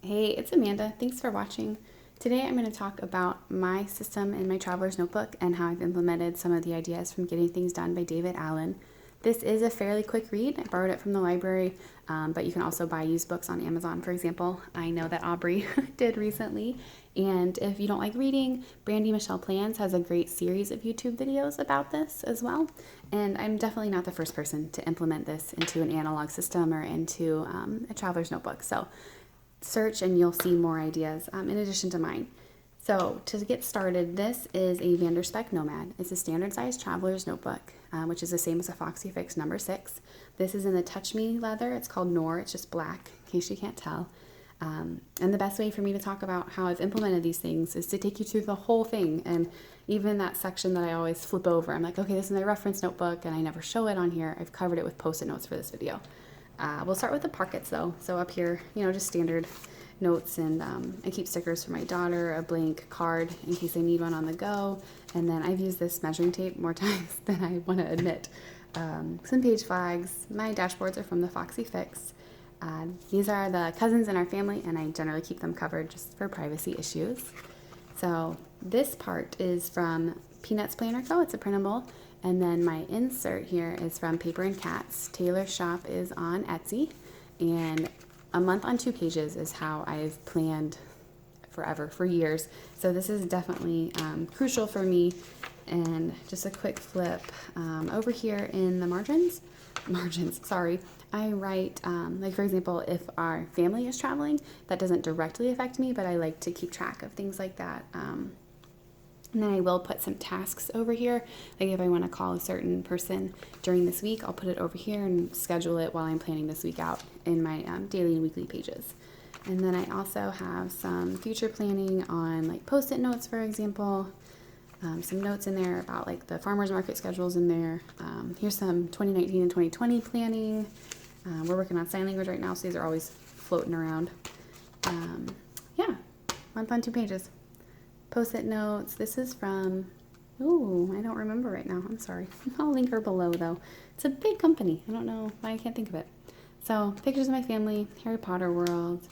Hey, it's Amanda. Thanks for watching. Today I'm going to talk about my system in my Traveler's Notebook and how I've implemented some of the ideas from Getting Things Done by David Allen. This is a fairly quick read. I borrowed it from the library, but you can also buy used books on Amazon, for example. I know that Aubrey did recently. And if you don't like reading, Brandy Michelle Plans has a great series of YouTube videos about this as well. And I'm definitely not the first person to implement this into an analog system or into a Traveler's Notebook. So search and you'll see more ideas in addition to mine. So to get started, this is a Spek Nomad. It's a standard size traveler's notebook, which is the same as a Foxy Fix number 6. This is in the Touch Me leather. It's called Noir. It's just black, in case you can't tell. And the best way for me to talk about how I've implemented these things is to take you through the whole thing. And even that section that I always flip over, I'm like, okay, this is my reference notebook, and I never show it on here. I've covered it with post-it notes for this video. We'll start with the pockets though. So up here, just standard notes, and I keep stickers for my daughter, a blank card in case I need one on the go, and then I've used this measuring tape more times than I want to admit. Some page flags. My dashboards are from the Foxy Fix. These are the cousins in our family, and I generally keep them covered just for privacy issues. So this part is from Peanuts Planner Co. It's a printable. And then my insert here is from Paper and Cats. Taylor's shop is on Etsy, and a month on 2 pages is how I've planned forever, for years. So this is definitely crucial for me. And just a quick flip over here in the margins, sorry, I write, like for example, if our family is traveling, that doesn't directly affect me, but I like to keep track of things like that. And then I will put some tasks over here. Like if I want to call a certain person during this week, I'll put it over here and schedule it while I'm planning this week out in my daily and weekly pages. And then I also have some future planning on like post-it notes, for example. Some notes in there about like the farmers market schedules in there. Here's some 2019 and 2020 planning. We're working on sign language right now, so these are always floating around. Yeah, month on 2 pages. Post-it notes. This is from, I don't remember right now. I'm sorry. I'll link her below though. It's a big company. I don't know why I can't think of it. So pictures of my family, Harry Potter world.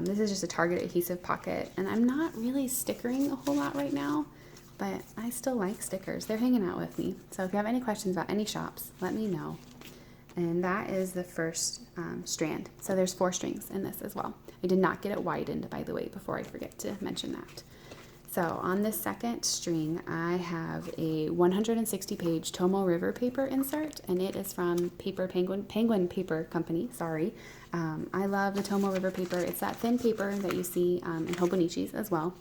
This is just a Target adhesive pocket, and I'm not really stickering a whole lot right now, but I still like stickers. They're hanging out with me. So if you have any questions about any shops, let me know. And that is the first strand. So there's 4 strings in this as well. I did not get it widened, by the way, before I forget to mention that. So on this second string, I have a 160-page Tomoe River Paper insert, and it is from Penguin Paper Company, sorry. I love the Tomoe River Paper. It's that thin paper that you see in Hobonichis as well.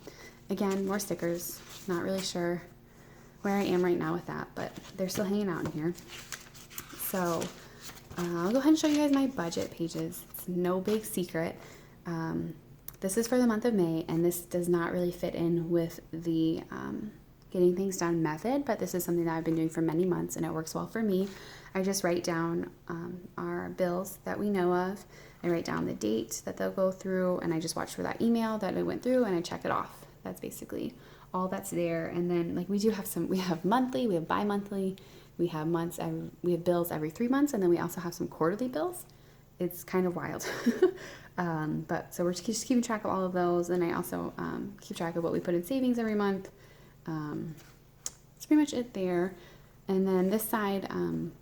Again, more stickers. Not really sure where I am right now with that, but they're still hanging out in here. So I'll go ahead and show you guys my budget pages. It's no big secret. This is for the month of May, and this does not really fit in with the Getting Things Done method, but this is something that I've been doing for many months, and it works well for me. I just write down our bills that we know of. I write down the date that they'll go through, and I just watch for that email that it went through, and I check it off. That's basically all that's there. And then like we have monthly, we have bi-monthly, we have we have bills every 3 months, and then we also have some quarterly bills. It's kind of wild. But so we're just keeping track of all of those. And I also keep track of what we put in savings every month. That's pretty much it there. And then this side,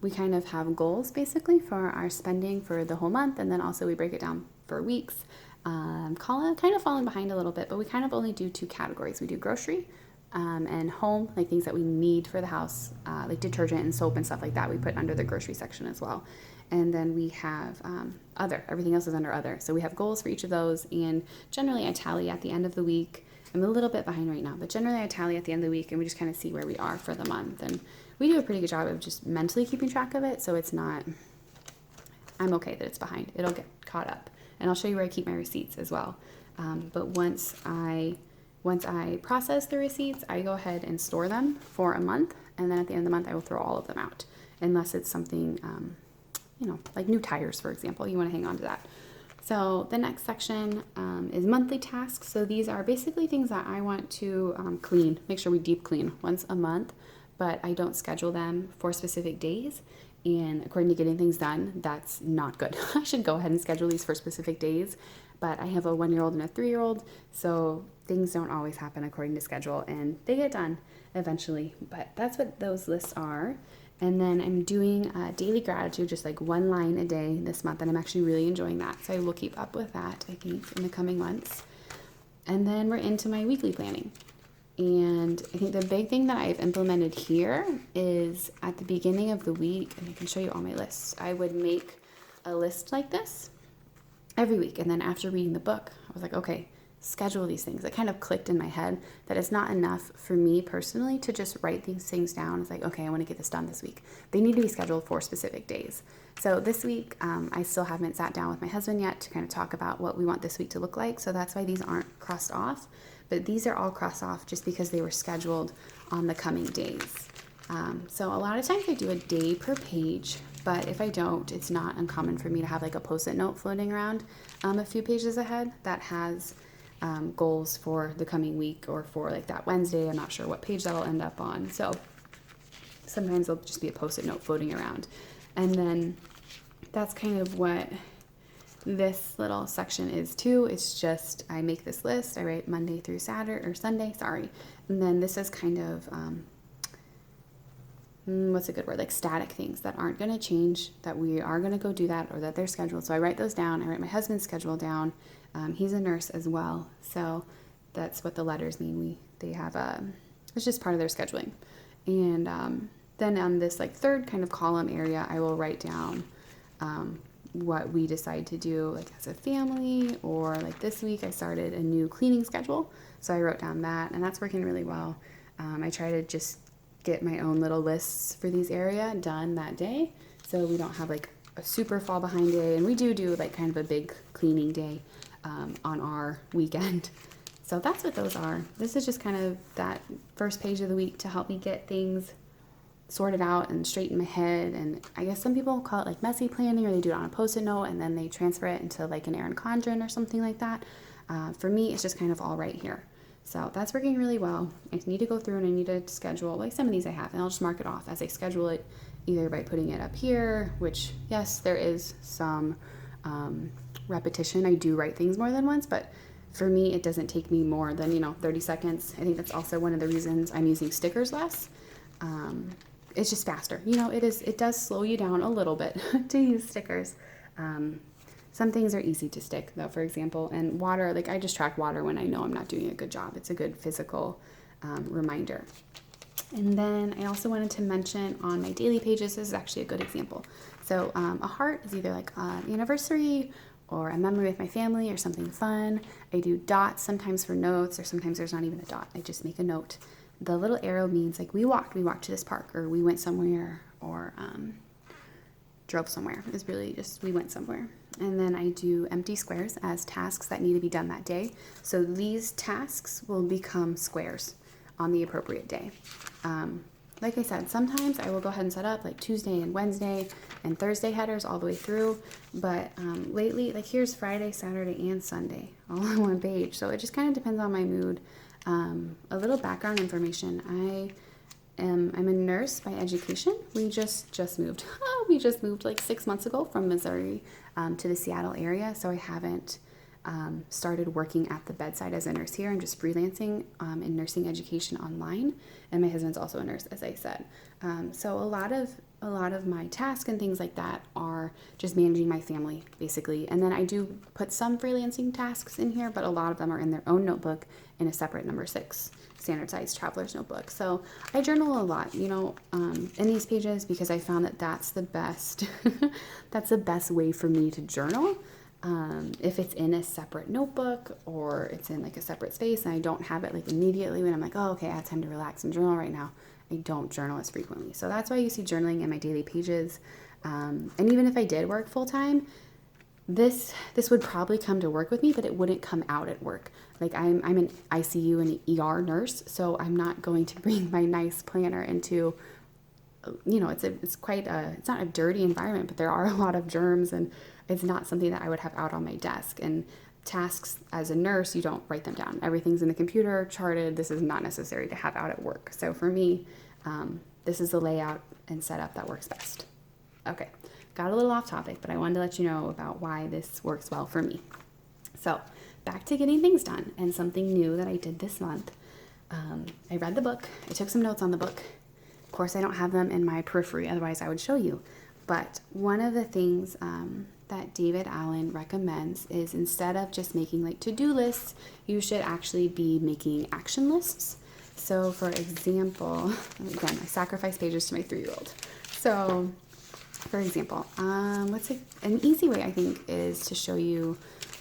we kind of have goals basically for our spending for the whole month. And then also we break it down for weeks. Kind of falling behind a little bit, but we kind of only do 2 categories. We do grocery and home, like things that we need for the house, like detergent and soap and stuff like that. We put under the grocery section as well. And then we have other. Everything else is under other. So we have goals for each of those, and generally I tally at the end of the week. I'm a little bit behind right now, but generally I tally at the end of the week, and we just kind of see where we are for the month. And we do a pretty good job of just mentally keeping track of it, so it's not, I'm okay that it's behind. It'll get caught up. And I'll show you where I keep my receipts as well. But once I process the receipts, I go ahead and store them for a month, and then at the end of the month I will throw all of them out, unless it's something like new tires, for example. You want to hang on to that. So the next section is monthly tasks. So these are basically things that I want to clean, make sure we deep clean once a month, but I don't schedule them for specific days. And according to Getting Things Done, that's not good. I should go ahead and schedule these for specific days, but I have a 1-year-old and a 3-year-old, so things don't always happen according to schedule, and they get done eventually. But that's what those lists are. And then I'm doing daily gratitude, just like 1 line a day this month, and I'm actually really enjoying that. So I will keep up with that, I think, in the coming months. And then we're into my weekly planning. And I think the big thing that I've implemented here is at the beginning of the week, and I can show you all my lists, I would make a list like this every week. And then after reading the book, I was like, okay, schedule these things. It kind of clicked in my head that it's not enough for me personally to just write these things down. It's like, okay, I want to get this done this week. They need to be scheduled for specific days. So this week, I still haven't sat down with my husband yet to kind of talk about what we want this week to look like. So that's why these aren't crossed off. But these are all crossed off just because they were scheduled on the coming days. So a lot of times I do a day per page, but if I don't, it's not uncommon for me to have like a post-it note floating around a few pages ahead that has goals for the coming week or for like that Wednesday. I'm not sure what page that'll end up on. So sometimes there'll just be a post-it note floating around. And then that's kind of what this little section is too. It's just, I make this list, I write Monday through Saturday or Sunday, sorry. And then this is kind of, what's a good word? Like static things that aren't going to change, that we are going to go do that or that they're scheduled. So I write those down. I write my husband's schedule down. He's a nurse as well. So that's what the letters mean. They have it's just part of their scheduling. And then on this like third kind of column area, I will write down what we decide to do like as a family, or like this week I started a new cleaning schedule. So I wrote down that, and that's working really well. I try to just get my own little lists for these area done that day, so we don't have like a super fall behind day. And we do like kind of a big cleaning day on our weekend. So that's what those are. This is just kind of that first page of the week to help me get things sorted out and straight in my head. And I guess some people call it like messy planning, or they do it on a post-it note and then they transfer it into like an Erin Condren or something like that. For me, it's just kind of all right here. So that's working really well. I need to go through and I need to schedule, like some of these I have, and I'll just mark it off as I schedule it, either by putting it up here, which yes, there is some repetition. I do write things more than once, but for me, it doesn't take me more than, 30 seconds. I think that's also one of the reasons I'm using stickers less. It's just faster. It does slow you down a little bit to use stickers. Some things are easy to stick though, for example, and water, like I just track water when I know I'm not doing a good job. It's a good physical reminder. And then I also wanted to mention on my daily pages, this is actually a good example. So a heart is either like an anniversary or a memory with my family or something fun. I do dots sometimes for notes, or sometimes there's not even a dot. I just make a note. The little arrow means like we walked to this park, or we went somewhere, or drove somewhere. It's really just we went somewhere. And then I do empty squares as tasks that need to be done that day. So these tasks will become squares on the appropriate day. Like I said, sometimes I will go ahead and set up like Tuesday and Wednesday and Thursday headers all the way through. But lately, like here's Friday, Saturday, and Sunday all on one page. So it just kind of depends on my mood. A little background information. I'm a nurse by education. We just moved. We just moved like 6 months ago from Missouri to the Seattle area. So I haven't started working at the bedside as a nurse here. I'm just freelancing in nursing education online, and my husband's also a nurse, as I said. So a lot of my tasks and things like that are just managing my family, basically. And then I do put some freelancing tasks in here, but a lot of them are in their own notebook in a separate number 6 standard size traveler's notebook. So I journal a lot, in these pages, because I found that that's the best, that's the best way for me to journal. If it's in a separate notebook or it's in like a separate space and I don't have it like immediately when I'm like, oh, okay, I have time to relax and journal right now, I don't journal as frequently. So that's why you see journaling in my daily pages. And even if I did work full time, this would probably come to work with me, but it wouldn't come out at work. Like I'm an ICU and ER nurse, so I'm not going to bring my nice planner into, it's not a dirty environment, but there are a lot of germs, and it's not something that I would have out on my desk. And tasks as a nurse, you don't write them down. Everything's in the computer, charted. This is not necessary to have out at work. So for me, this is the layout and setup that works best. Okay, got a little off topic, but I wanted to let you know about why this works well for me. So back to getting things done, and something new that I did this month. I read the book. I took some notes on the book. Of course, I don't have them in my periphery, otherwise I would show you. But one of the things that David Allen recommends is, instead of just making like to-do lists, you should actually be making action lists. So for example, again, I sacrifice pages to my 3-year-old. So for example, an easy way I think is to show you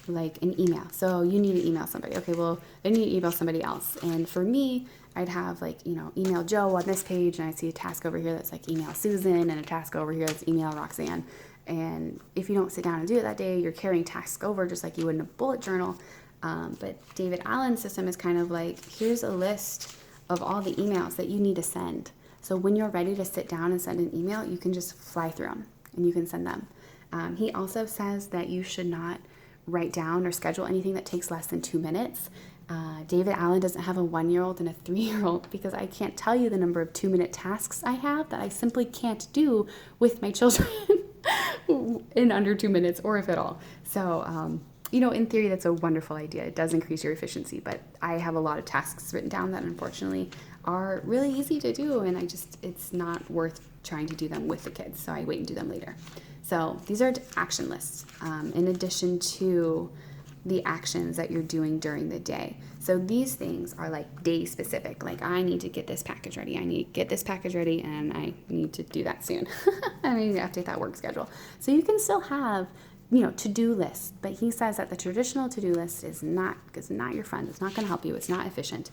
like an email. So you need to email somebody. Okay, well, I need to email somebody else. And for me, I'd have like, email Joe on this page, and I see a task over here that's like email Susan, and a task over here that's email Roxanne. And if you don't sit down and do it that day, you're carrying tasks over just like you would in a bullet journal. But David Allen's system is kind of like, here's a list of all the emails that you need to send. So when you're ready to sit down and send an email, you can just fly through them and you can send them. He also says that you should not write down or schedule anything that takes less than 2 minutes. David Allen doesn't have a 1-year-old and a 3-year-old, because I can't tell you the number of 2-minute tasks I have that I simply can't do with my children in under 2 minutes, or if at all. So, in theory, that's a wonderful idea. It does increase your efficiency, but I have a lot of tasks written down that unfortunately are really easy to do, and it's not worth trying to do them with the kids, so I wait and do them later. So these are action lists, in addition to the actions that you're doing during the day. So these things are like day specific. Like, I need to get this package ready. I need to get this package ready, and I need to do that soon. I need to update that work schedule. So you can still have, to-do lists, but he says that the traditional to-do list is not your friend. It's not going to help you. It's not efficient.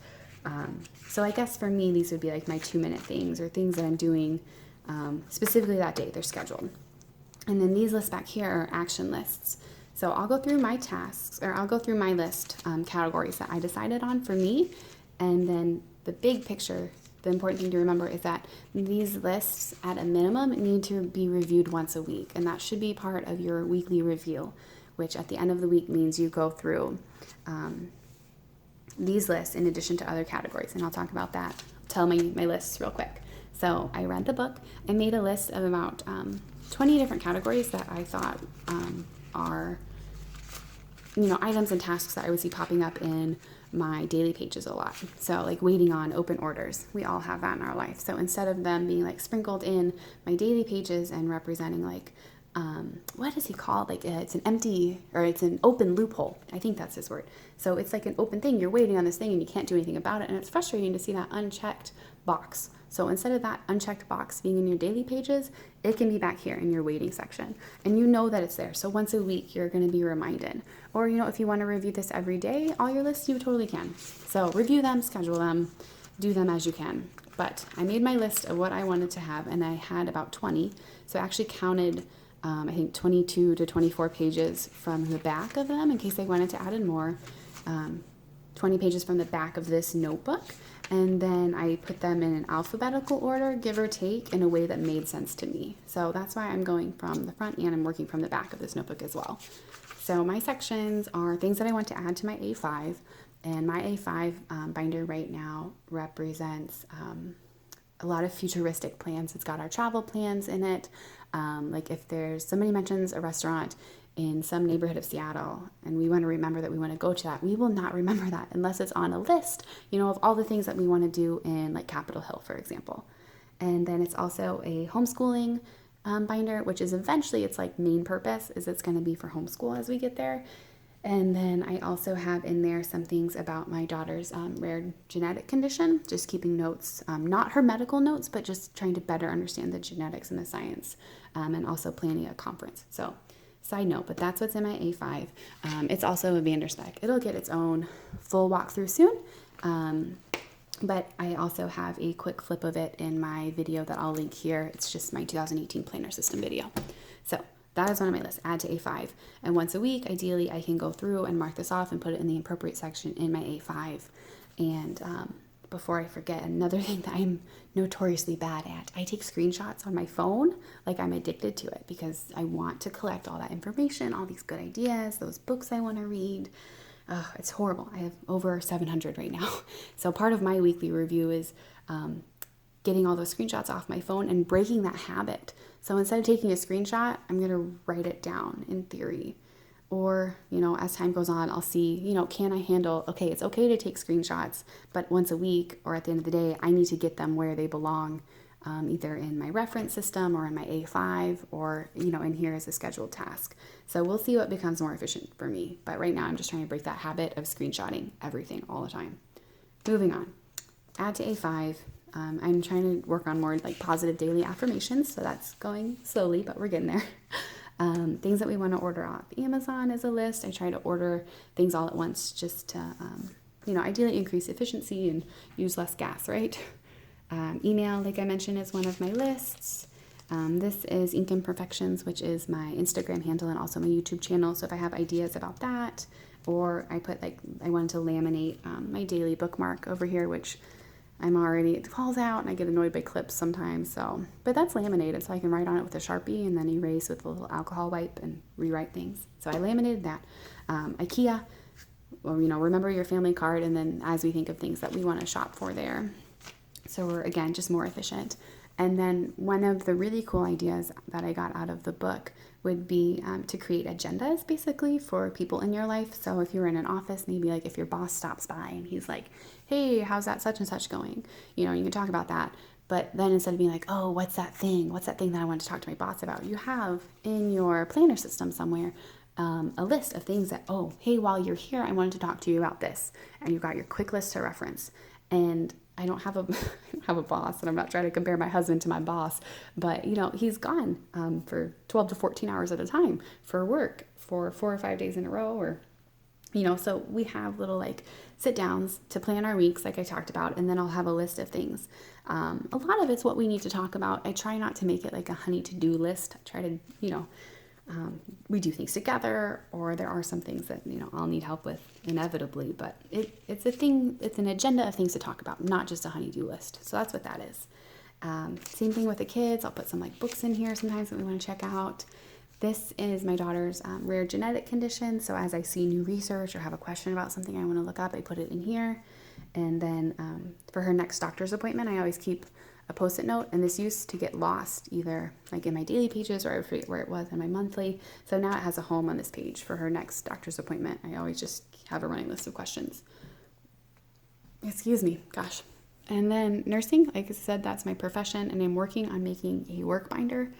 So I guess for me, these would be like my 2-minute things, or things that I'm doing specifically that day. They're scheduled. And then these lists back here are action lists. So I'll go through my tasks, or I'll go through my list categories that I decided on for me. And then the big picture, the important thing to remember is that these lists at a minimum need to be reviewed once a week. And that should be part of your weekly review, which at the end of the week means you go through these lists in addition to other categories. And I'll talk about that, tell my lists real quick. So I read the book. I made a list of about 20 different categories that I thought are, items and tasks that I would see popping up in my daily pages a lot. So like waiting on open orders. We all have that in our life. So instead of them being like sprinkled in my daily pages and representing like, what is he called? Like it's an open loophole. I think that's his word. So it's like an open thing. You're waiting on this thing and you can't do anything about it. And it's frustrating to see that unchecked box. So instead of that unchecked box being in your daily pages, it can be back here in your waiting section. And you know that it's there. So once a week, you're going to be reminded. Or, if you want to review this every day, all your lists, you totally can. So review them, schedule them, do them as you can. But I made my list of what I wanted to have, and I had about 20. So I actually counted, I think, 22 to 24 pages from the back of them in case I wanted to add in more. 20 pages from the back of this notebook. And then I put them in an alphabetical order, give or take, in a way that made sense to me. So that's why I'm going from the front, and I'm working from the back of this notebook as well. So my sections are things that I want to add to my A5. And my A5 binder right now represents a lot of futuristic plans. It's got our travel plans in it. Like if somebody mentions a restaurant in some neighborhood of Seattle, and we want to remember that we want to go to that, we will not remember that unless it's on a list, of all the things that we want to do in like Capitol Hill, for example. And then it's also a homeschooling binder, which is eventually its like main purpose is it's going to be for homeschool as we get there. And then I also have in there some things about my daughter's rare genetic condition, just keeping notes, not her medical notes, but just trying to better understand the genetics and the science, and also planning a conference. So side note, but that's what's in my A5. It's also a Binder Spek. It'll get its own full walkthrough soon. But I also have a quick flip of it in my video that I'll link here. It's just my 2018 planner system video. So that is one of my lists, add to A5. And once a week, ideally, I can go through and mark this off and put it in the appropriate section in my A5. And before I forget, another thing that I'm notoriously bad at, I take screenshots on my phone. Like I'm addicted to it because I want to collect all that information, all these good ideas, those books I want to read. It's horrible. I have over 700 right now. So part of my weekly review is getting all those screenshots off my phone and breaking that habit. So instead of taking a screenshot, I'm going to write it down in theory. Or, as time goes on, I'll see, can I handle, okay, it's okay to take screenshots, but once a week or at the end of the day, I need to get them where they belong, either in my reference system or in my A5 or, in here as a scheduled task. So we'll see what becomes more efficient for me. But right now I'm just trying to break that habit of screenshotting everything all the time. Moving on. Add to A5. I'm trying to work on more like positive daily affirmations. So that's going slowly, but we're getting there. Things that we want to order off Amazon is a list. I try to order things all at once just to, ideally increase efficiency and use less gas, right? Email, like I mentioned, is one of my lists. This is Ink Imperfections, which is my Instagram handle and also my YouTube channel. So if I have ideas about that, or I wanted to laminate my daily bookmark over here, which it falls out and I get annoyed by clips sometimes. But that's laminated, so I can write on it with a Sharpie and then erase with a little alcohol wipe and rewrite things. So I laminated that. IKEA, or, remember your family card, and then as we think of things that we want to shop for there. So we're, again, just more efficient. And then one of the really cool ideas that I got out of the book would be to create agendas basically for people in your life. So if you're in an office, maybe like if your boss stops by and he's like, hey, how's that such and such going? You can talk about that. But then instead of being like, oh, what's that thing that I want to talk to my boss about? You have in your planner system somewhere a list of things that, oh, hey, while you're here, I wanted to talk to you about this. And you've got your quick list to reference. And I don't have a boss, and I'm not trying to compare my husband to my boss, but he's gone for 12 to 14 hours at a time for work for 4 or 5 days in a row, or so we have little like sit downs to plan our weeks, like I talked about, and then I'll have a list of things. A lot of it's what we need to talk about. I try not to make it like a honey to-do list. I try to we do things together, or there are some things that I'll need help with inevitably, but it's an agenda of things to talk about, not just a honey-do list. So that's what that is. Same thing with the kids. I'll put some like books in here sometimes that we want to check out. This is my daughter's rare genetic condition, so as I see new research or have a question about something I want to look up, I put it in here. And then for her next doctor's appointment, I always keep a post-it note, and this used to get lost either like in my daily pages or I forget where it was in my monthly. So now it has a home on this page for her next doctor's appointment. I always just have a running list of questions. Excuse me, gosh. And then nursing, like I said, that's my profession, and I'm working on making a work binder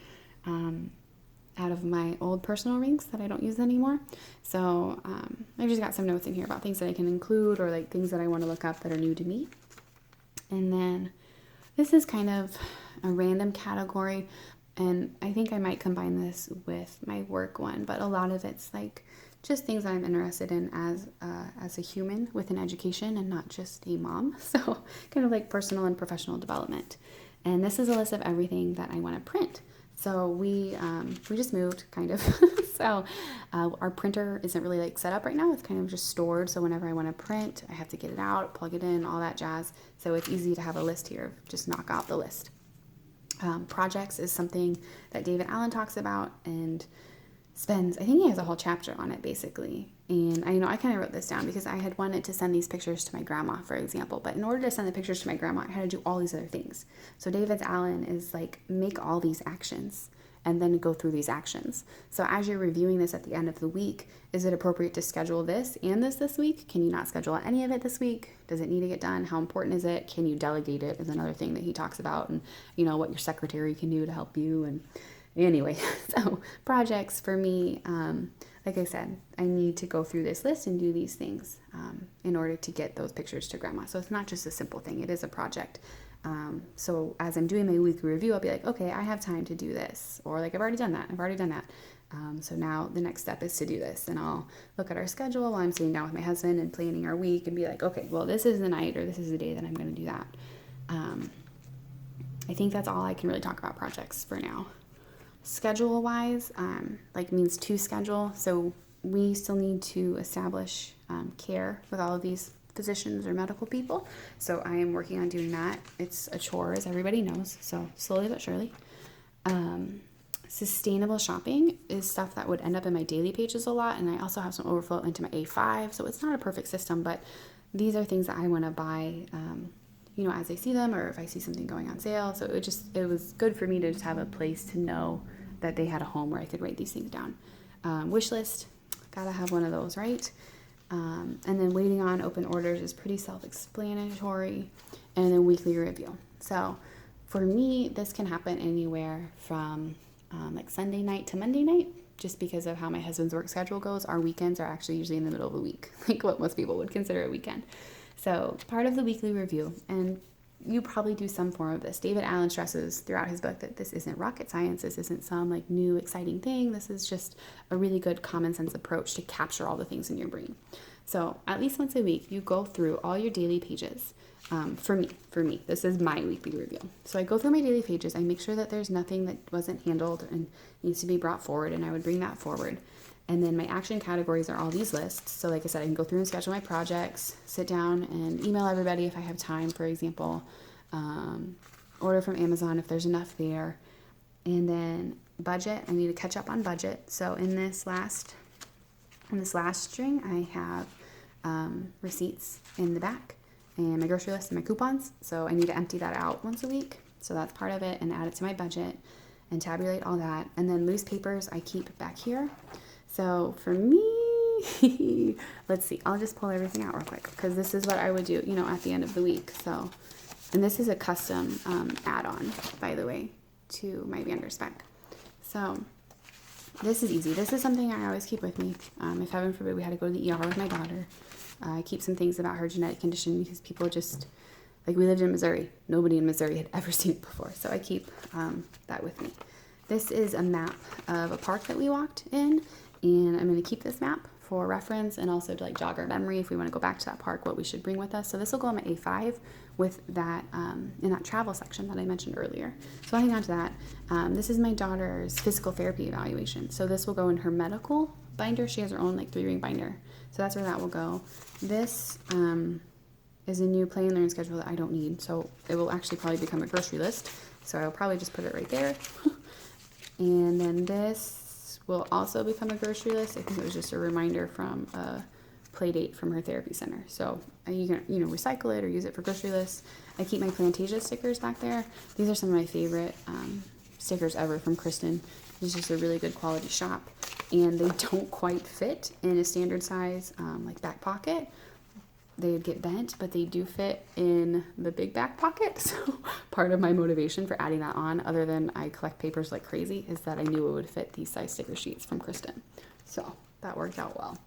out of my old personal rings that I don't use anymore. So I just got some notes in here about things that I can include, or like things that I want to look up that are new to me. And then this is kind of a random category, and I think I might combine this with my work one, but a lot of it's like just things I'm interested in as a human with an education and not just a mom. So kind of like personal and professional development. And this is a list of everything that I want to print. So we just moved, kind of. So our printer isn't really like set up right now. It's kind of just stored. So whenever I want to print, I have to get it out, plug it in, all that jazz. So it's easy to have a list here. Just knock out the list. Projects is something that David Allen talks about and I think he has a whole chapter on it basically. And I kind of wrote this down because I had wanted to send these pictures to my grandma, for example. But in order to send the pictures to my grandma, I had to do all these other things. So David Allen is like, make all these actions and then go through these actions. So as you're reviewing this at the end of the week, is it appropriate to schedule this and this week? Can you not schedule any of it this week? Does it need to get done? How important is it? Can you delegate it is another thing that he talks about, and what your secretary can do to help you. And anyway, so projects for me, like I said, I need to go through this list and do these things in order to get those pictures to grandma. So it's not just a simple thing. It is a project. So as I'm doing my weekly review, I'll be like, okay, I have time to do this. Or like, I've already done that. So now the next step is to do this. And I'll look at our schedule while I'm sitting down with my husband and planning our week and be like, okay, well, this is the night or this is the day that I'm going to do that. I think that's all I can really talk about projects for now. Schedule wise, means to schedule. So we still need to establish care with all of these physicians or medical people. So I am working on doing that. It's a chore, as everybody knows. So slowly but surely. Sustainable shopping is stuff that would end up in my daily pages a lot. And I also have some overflow into my A5. So it's not a perfect system, but these are things that I want to buy, as I see them, or if I see something going on sale. So it was good for me to just have a place to know that they had a home where I could write these things down. Wish list, gotta have one of those, right? And then waiting on open orders is pretty self-explanatory. And then weekly review. So for me, this can happen anywhere from like Sunday night to Monday night, just because of how my husband's work schedule goes. Our weekends are actually usually in the middle of the week, like what most people would consider a weekend. So part of the weekly review, and you probably do some form of this. David Allen stresses throughout his book that this isn't rocket science. This isn't some like new exciting thing. This is just a really good common sense approach to capture all the things in your brain. So at least once a week, you go through all your daily pages. For me, this is my weekly review. So I go through my daily pages. I make sure that there's nothing that wasn't handled and needs to be brought forward, and I would bring that forward. And then my action categories are all these lists. So like I said, I can go through and schedule my projects, sit down and email everybody if I have time, for example, order from Amazon if there's enough there. And then budget, I need to catch up on budget. So in this last string, I have receipts in the back and my grocery list and my coupons. So I need to empty that out once a week. So that's part of it, and add it to my budget and tabulate all that. And then loose papers I keep back here. So for me, let's see, I'll just pull everything out real quick because this is what I would do, at the end of the week. So, and this is a custom add-on, by the way, to my Binder spec. So this is easy. This is something I always keep with me. If heaven forbid we had to go to the ER with my daughter, I keep some things about her genetic condition because people just, like, we lived in Missouri. Nobody in Missouri had ever seen it before. So I keep that with me. This is a map of a park that we walked in. And I'm going to keep this map for reference and also to jog our memory if we want to go back to that park, what we should bring with us. So this will go on my A5 with that in that travel section that I mentioned earlier. So I'll hang on to that. This is my daughter's physical therapy evaluation. So this will go in her medical binder. She has her own 3-ring binder. So that's where that will go. This is a new play and learn schedule that I don't need. So it will actually probably become a grocery list. So I'll probably just put it right there. And then this will also become a grocery list. I think it was just a reminder from a play date from her therapy center. So you can recycle it or use it for grocery lists. I keep my Plantasia stickers back there. These are some of my favorite stickers ever from Kristen. It's just a really good quality shop, and they don't quite fit in a standard size back pocket. They get bent, but they do fit in the big back pocket. So part of my motivation for adding that on, other than I collect papers like crazy, is that I knew it would fit these size sticker sheets from Kristen. So that worked out well.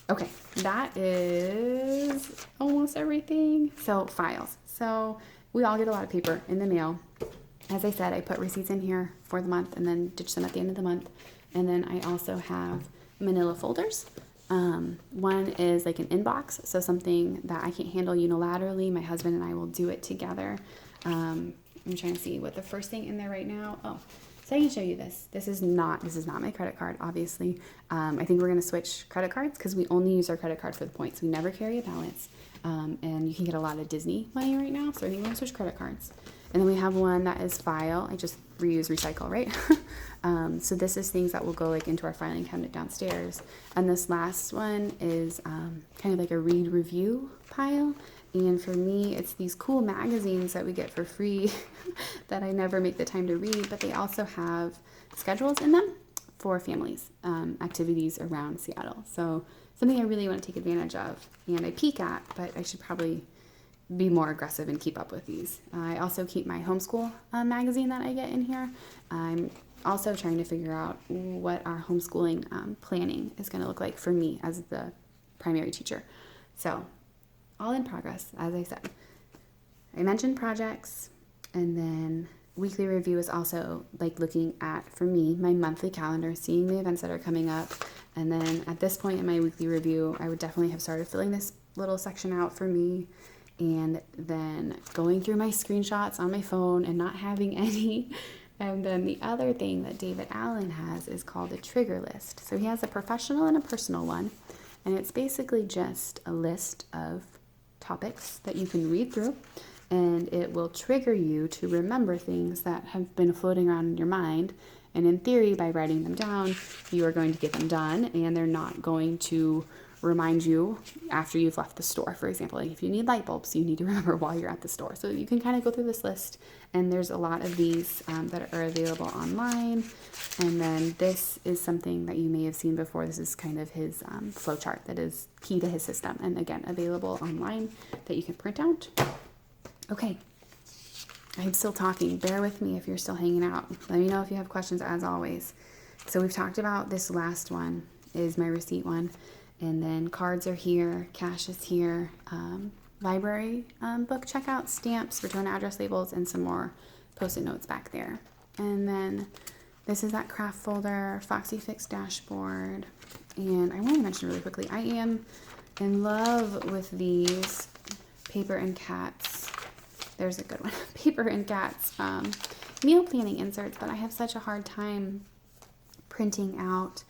Okay, that is almost everything. So files. So we all get a lot of paper in the mail. As I said, I put receipts in here for the month and then ditch them at the end of the month. And then I also have manila folders. One is like an inbox, so something that I can't handle unilaterally. My husband and I will do it together. I'm trying to see what the first thing in there right now. Oh, so I can show you this. This is not my credit card, obviously. I think we're going to switch credit cards because we only use our credit card for the points. We never carry a balance. And you can get a lot of Disney money right now, so I think we're going to switch credit cards. And then we have one that is file. I just reuse, recycle, right? So this is things that will go into our filing cabinet downstairs. And this last one is kind of like a read review pile. And for me, it's these cool magazines that we get for free that I never make the time to read, but they also have schedules in them for families, activities around Seattle. So something I really want to take advantage of and I peek at, but I should probably be more aggressive and keep up with these. I also keep my homeschool magazine that I get in here. I'm also trying to figure out what our homeschooling planning is going to look like for me as the primary teacher. So all in progress, as I said. I mentioned projects, and then weekly review is also looking at, for me, my monthly calendar, seeing the events that are coming up. And then at this point in my weekly review, I would definitely have started filling this little section out for me, and then going through my screenshots on my phone and not having any. And then the other thing that David Allen has is called a trigger list. So he has a professional and a personal one, and it's basically just a list of topics that you can read through, and it will trigger you to remember things that have been floating around in your mind. And in theory, by writing them down, you are going to get them done, and they're not going to remind you after you've left the store. For example, like if you need light bulbs, you need to remember while you're at the store. So you can kind of go through this list, and there's a lot of these that are available online. And then this is something that you may have seen before. This is kind of his flow chart that is key to his system, and again, available online that you can print out. Okay, I'm still talking. Bear with me if you're still hanging out. Let me know if you have questions, as always. So we've talked about this last one is my receipt one, and then cards are here, cash is here, library book checkout, stamps, return address labels, and some more post-it notes back there. And then this is that craft folder, Foxy Fix dashboard. And I want to mention really quickly, I am in love with these Paper and Cats. There's a good one. Paper and Cats meal planning inserts, but I have such a hard time printing out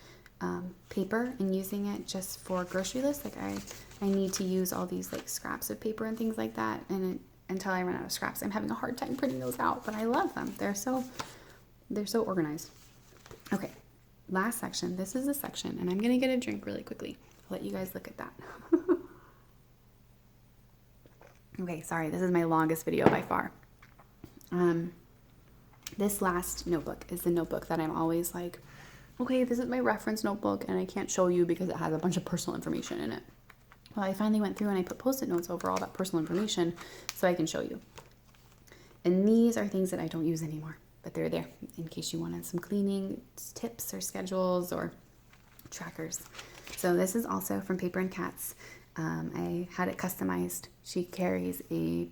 paper and using it just for grocery lists. Like I need to use all these like scraps of paper and things like that, and until I run out of scraps, I'm having a hard time printing those out, but I love them. They're so organized. Okay, last section. This is the section, and I'm gonna get a drink really quickly. I'll let you guys look at that. Okay, sorry, this is my longest video by far. This last notebook is the notebook that I'm always like, okay, this is my reference notebook, and I can't show you because it has a bunch of personal information in it. Well, I finally went through and I put post-it notes over all that personal information so I can show you. And these are things that I don't use anymore, but they're there in case you wanted some cleaning tips or schedules or trackers. So this is also from Paper and Cats. I had it customized. She carries a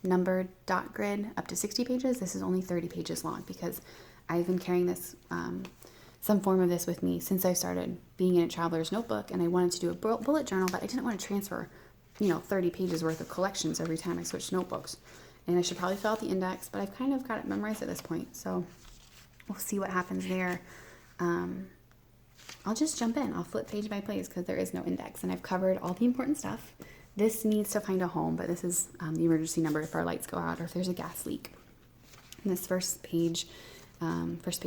numbered dot grid up to 60 pages. This is only 30 pages long because I've been carrying this, some form of this with me since I started being in a traveler's notebook, and I wanted to do a bullet journal, but I didn't want to transfer, 30 pages worth of collections every time I switched notebooks. And I should probably fill out the index, but I've kind of got it memorized at this point, so we'll see what happens there. I'll just jump in. I'll flip page by page because there is no index, and I've covered all the important stuff. This needs to find a home, but this is the emergency number if our lights go out or if there's a gas leak. And this first page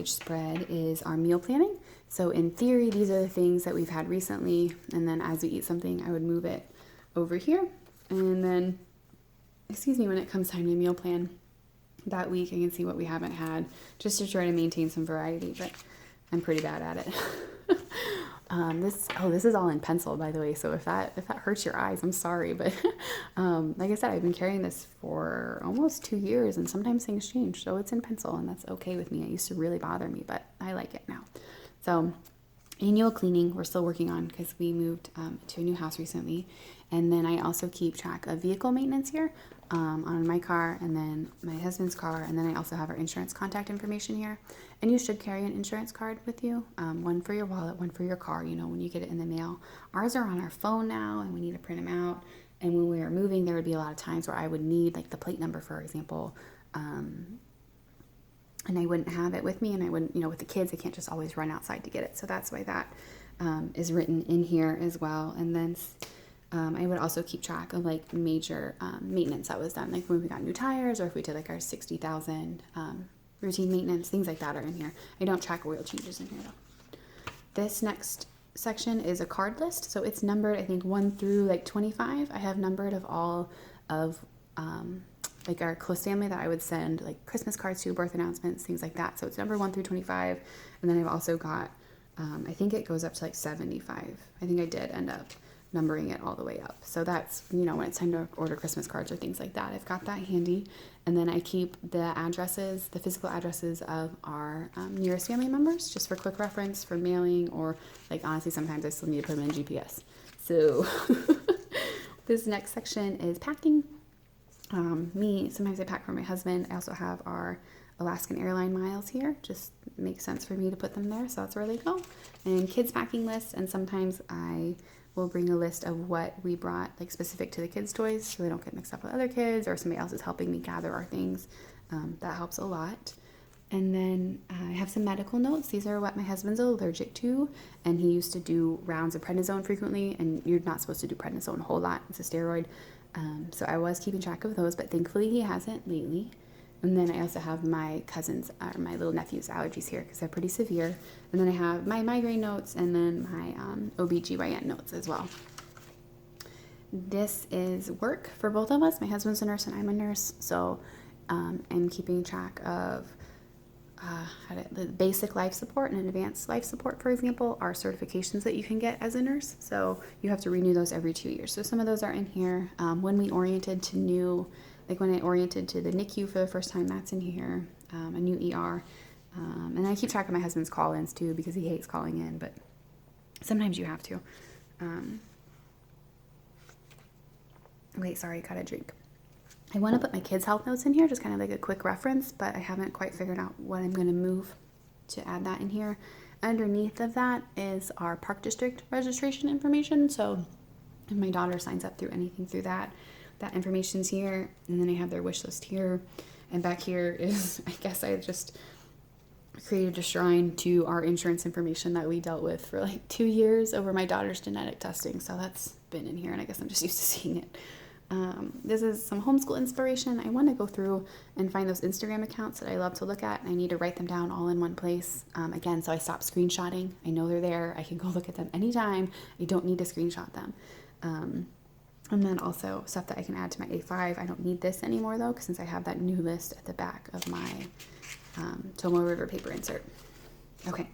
spread is our meal planning. So in theory, these are the things that we've had recently, and then as we eat something, I would move it over here. And then, when it comes time to meal plan that week, I can see what we haven't had just to try to maintain some variety, but I'm pretty bad at it. This is all in pencil, by the way, so if that hurts your eyes, I'm sorry, but like I said, I've been carrying this for almost 2 years, and sometimes things change, so it's in pencil, and that's okay with me. It used to really bother me, but I like it now. So annual cleaning we're still working on because we moved to a new house recently, and then I also keep track of vehicle maintenance here on my car, and then my husband's car, and then I also have our insurance contact information here. And you should carry an insurance card with you, one for your wallet, one for your car, when you get it in the mail. Ours are on our phone now, and we need to print them out. And when we were moving, there would be a lot of times where I would need like the plate number, for example, and I wouldn't have it with me, and I wouldn't, with the kids, I can't just always run outside to get it. So that's why that is written in here as well. And then I would also keep track of like major maintenance that was done, like when we got new tires, or if we did like our 60,000 routine maintenance, things like that are in here. I don't track oil changes in here though. This next section is a card list, so it's numbered, I think 1 through like 25. I have numbered of all of like our close family that I would send like Christmas cards to, birth announcements, things like that. So it's numbered 1 through 25, and then I've also got I think it goes up to like 75. I think I did end up numbering it all the way up. So that's, when it's time to order Christmas cards or things like that, I've got that handy. And then I keep the addresses, the physical addresses of our nearest family members, just for quick reference, for mailing, or like honestly, sometimes I still need to put them in GPS. So this next section is packing. Sometimes I pack for my husband. I also have our Alaskan airline miles here. Just makes sense for me to put them there. So that's where they go. And kids packing lists. And sometimes I will bring a list of what we brought, like specific to the kids' toys, so they don't get mixed up with other kids, or somebody else is helping me gather our things. That helps a lot. And then I have some medical notes. These are what my husband's allergic to, and he used to do rounds of prednisone frequently, and you're not supposed to do prednisone a whole lot. It's a steroid. So I was keeping track of those, but thankfully he hasn't lately. And then I also have my cousins, or my little nephew's allergies here because they're pretty severe. And then I have my migraine notes and then my OBGYN notes as well. This is work for both of us. My husband's a nurse and I'm a nurse. So I'm keeping track of the basic life support and advanced life support, for example, are certifications that you can get as a nurse. So you have to renew those every 2 years. So some of those are in here. When we oriented to new, like when I oriented to the NICU for the first time, that's in here, a new ER. And I keep track of my husband's call-ins too because he hates calling in, but sometimes you have to. Wait, sorry, got a drink. I want to put my kids' health notes in here, just kind of like a quick reference, but I haven't quite figured out what I'm going to move to add that in here. Underneath of that is our park district registration information. So if my daughter signs up through anything through that, that information's here. And then I have their wish list here. And back here is, I guess I just created a shrine to our insurance information that we dealt with for like 2 years over my daughter's genetic testing. So that's been in here, and I guess I'm just used to seeing it. This is some homeschool inspiration. I want to go through and find those Instagram accounts that I love to look at. I need to write them down all in one place. Again, so I stopped screenshotting. I know they're there. I can go look at them anytime. I don't need to screenshot them. And then also stuff that I can add to my A5. I don't need this anymore though, since I have that new list at the back of my Tomoe River Paper insert. Okay,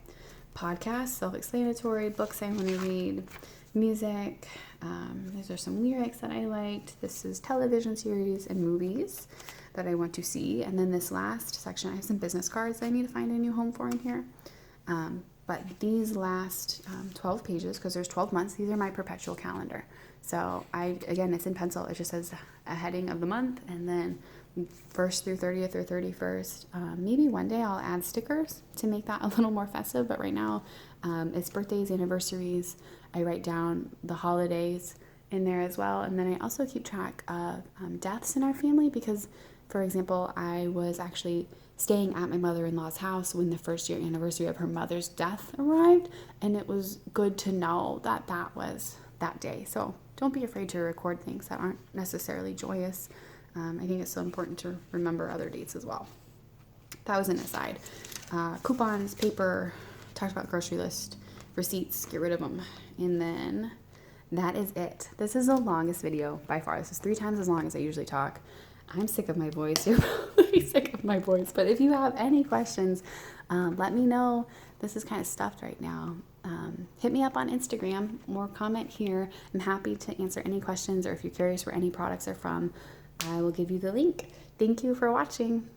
podcasts, self-explanatory, books I want to read, music. These are some lyrics that I liked. This is television series and movies that I want to see. And then this last section, I have some business cards I need to find a new home for in here. But these last 12 pages, because there's 12 months, these are my perpetual calendar. So again, it's in pencil. It just says a heading of the month and then 1st through 30th or 31st. Maybe one day I'll add stickers to make that a little more festive. But right now it's birthdays, anniversaries. I write down the holidays in there as well. And then I also keep track of deaths in our family because, for example, I was actually staying at my mother-in-law's house when the first year anniversary of her mother's death arrived. And it was good to know that that was that day. So don't be afraid to record things that aren't necessarily joyous. I think it's so important to remember other dates as well. That was an aside. Coupons, paper, talked about grocery list, receipts, get rid of them. And then that is it. This is the longest video by far. This is 3 times as long as I usually talk. I'm sick of my voice. You're probably sick of my voice. But if you have any questions, let me know. This is kind of stuffed right now. Hit me up on Instagram or comment here. I'm happy to answer any questions, or if you're curious where any products are from, I will give you the link. Thank you for watching.